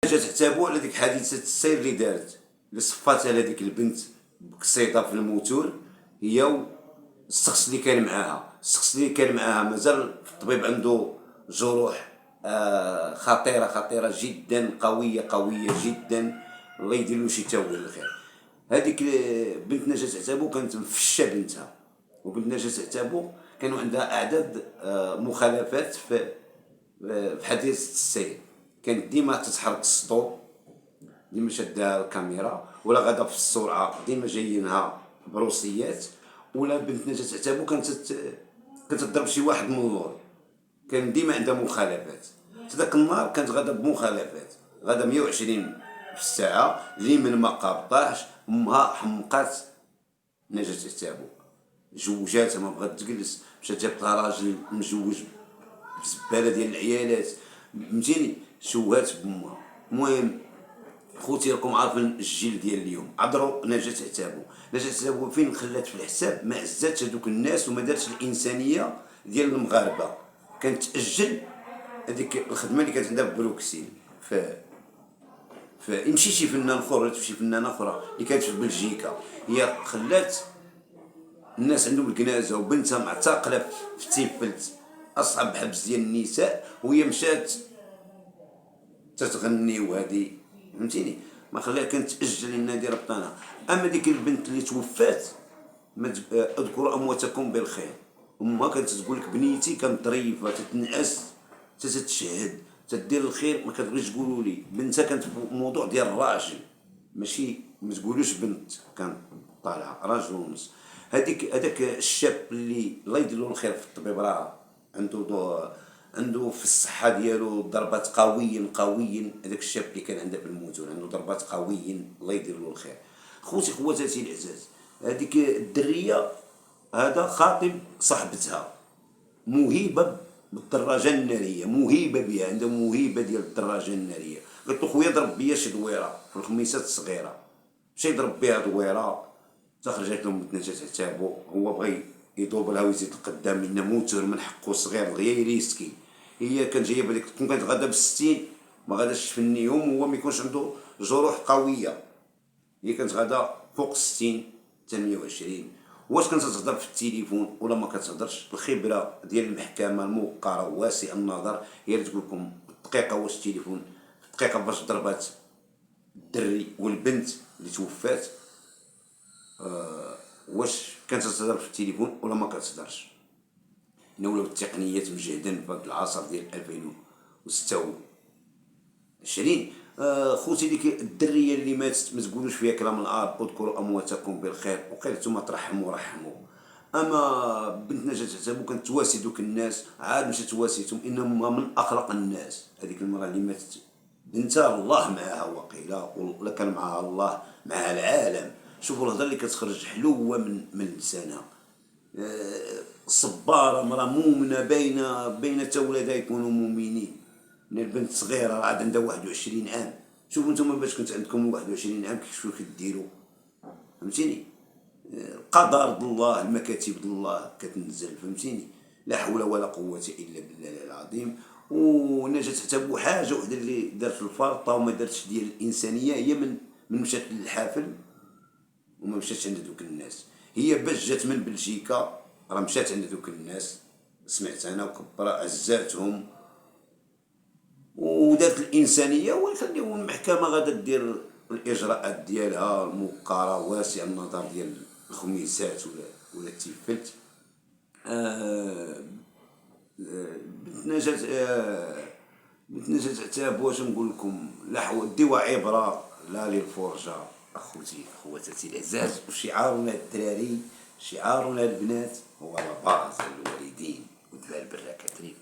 جات عتابو على ديك حادثة السير اللي دارت، اللي صفات على ديك البنت بكسيطة في الموتور، هي الشخص اللي كان معاها. الشخص اللي كان معاها مازال الطبيب عنده جروح خطيرة خطيرة جدا، قوية قوية جدا، الله يدير شي تاويل الخير. هذيك بنت نجاة عتابو كانت مفشة بنتها، وبنت نجاة عتابو كانوا عندها أعداد مخالفات في حادثة السير. كانت ديما تتحرك السطور، ديما شادة الكاميرا، ولا غادا في السرعة ديما جايينها بروسيات. ولا بنت نجاة عتابو كانت تضرب شي واحد من اللور، كان ديما عندها مخالفات. ذاك النهار كانت غادا بمخالفات، غادا 120 في الساعة، اللي من ما قابطاش امها حمقات نجاة عتابو، جوجاتها ما بغات تجلس، مشات جابت لها راجل مجوج بزبالة ديال العيالات، فهمتيني، شوهات بامها. المهم خوتي راكم عارفين الجيل ديال اليوم، عذروا نجاة عتابو. نجاة عتابو فين خلات في الحساب، ما عزاتش هذوك الناس وما دارتش الانسانيه ديال المغاربه. كانت تاجل هذيك الخدمه اللي كانت عندها في بروكسيل، يمشي شي فنان اخر ولا تمشي فنانه اخرى اللي كانت في بلجيكا، هي خلات الناس عندهم الكنازه، وبنتها معتقله في تيفلت، اصعب حبس ديال النساء، وهي مشات تتغني وهذه، فهمتيني، ما خلاها كانت تاجل لنا دير بطانها. اما ديك البنت اللي توفات، اذكروا امواتكم بالخير، امها كانت تقول لك بنيتي كانت ظريفه تتنعس تتشهد تدير الخير، ما كتبغيش تقولوا لي. بنتها كانت في موضوع ديال الراجل، ماشي ما تقولوش بنت، كانت طالعه راجل ونص. هذاك الشاب اللي الله يدير له الخير في الطبيب، راه عنده في الصحة ديالو ضربات قويا قويا. هذاك الشاب اللي كان عنده في الموتور عنده ضربات قويا، الله يدير له الخير. خوتي خواتاتي العزاز، هذيك الدرية هذا خاطب صاحبتها، موهبة بالدراجة النارية، موهبة بها، عندها موهبة ديال الدراجة النارية. قلت له خويا ضرب بيا شي دويرة في الخميسات الصغيرة، مشى يضرب بها دويرة، خرجت له بنت نجاة عتابو. هو بغى يدوبلها ويزيد القدام، لأن موتور من حقه صغير دغيا يريسكي. هي كان جايه بهذيك، كون كانت غادا بالستين ما غاداش تفنيهم، وهو ما يكونش عنده جروح قويه. هي كانت غادا فوق الستين حتى 120. واش كانت تهضر في التليفون ولا ما كتهضرش؟ الخبره ديال المحكمه الموقره واسع النظر هي اللي تقول لكم بالدقيقه واش التليفون الدقيقه باش ضربات الدري والبنت اللي توفات، واش كانت تهضر في التليفون ولا ما كتهضرش. ولاو التقنيات مجهدا في هذا العصر ديال 2026. خوتي ديك الدريه اللي ماتت ما تقولوش فيها كلام العار، اذكروا امواتكم بالخير، وقيل نتوما ترحموا رحموا. اما بنت نجاة عتابو كانت تواسي دوك الناس، عاد مشات تواسيتهم، انما من اخلق الناس. هذيك المراه اللي ماتت بنتها الله معاها وقيله، ولا كان معاها الله مع العالم. شوفوا الهضره اللي كتخرج حلوه من لسانها. صبارة، مرأة مؤمنة، بين تا ولادها يكونوا مؤمنين. من البنت صغيرة عاد عندها 21 عام. شوفوا نتوما باش كنت عندكم 21 عام كيفاش كديروا، فهمتيني. القدر الله، المكاتب الله كتنزل، فهمتيني. لا حول ولا قوة إلا بالله العظيم. ونجاة عتابو حاجة وحدة اللي دارت الفرطة وما دارتش ديال الإنسانية، هي من مشات للحافل وما مشاتش عند دوك الناس. هي باش جات من بلجيكا راه مشات عند دوك الناس، سمعت انا وكبر عزاتهم ودارت الانسانيه. ويخليو المحكمه غادا دير الاجراءات ديالها الموقره واسع النظر ديال الخميسات ولا التيفلت. بنت نجاة عتابو واش نقول لكم، لا ديوها عبره لا للفرجه. اخوتي خواتاتي العزاز، وشعارنا الدراري شعارنا البنات هو لا باز الوالدين ودفع البرا كتريم.